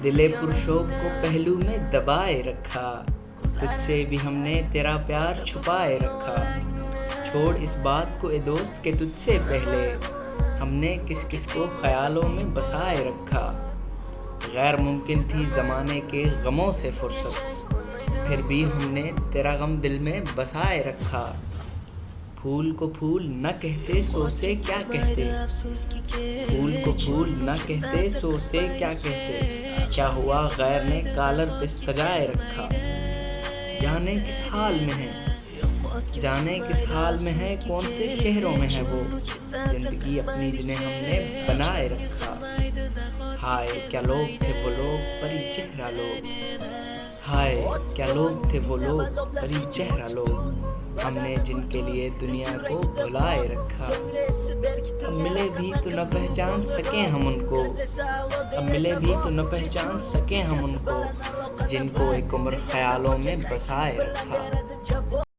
دل پرشوق کو پہلو میں دبائے رکھا، تجھ سے بھی ہم نے تیرا پیار چھپائے رکھا۔ چھوڑ اس بات کو اے دوست کہ تجھ سے پہلے ہم نے کس کس کو خیالوں میں بسائے رکھا۔ غیر ممکن تھی زمانے کے غموں سے فرصت، پھر بھی ہم نے تیرا غم دل میں بسائے رکھا۔ پھول کو پھول نہ کہتے سو اسے کیا کہتے، پھول کو پھول نہ کہتے سو اسے کیا کہتے۔ کیا ہوا غیر نے کالر پہ سجائے رکھا، جانے کس حال میں ہے، جانے کس حال میں ہے، کون سے شہروں میں ہے وہ، زندگی اپنی جنہیں ہم نے بنائے رکھا۔ ہائے کیا لوگ تھے وہ لوگ پری چہرہ لوگ، ہائے کیا لوگ تھے وہ لوگ پری چہرہ لوگ، ہم نے جن کے لیے دنیا کو بھلائے رکھا۔ اب ملے بھی تو نہ پہچان سکیں ہم ان کو، اب ملے بھی تو نہ پہچان سکیں ہم ان کو، جن کو ایک عمر خیالوں میں بسائے رکھا۔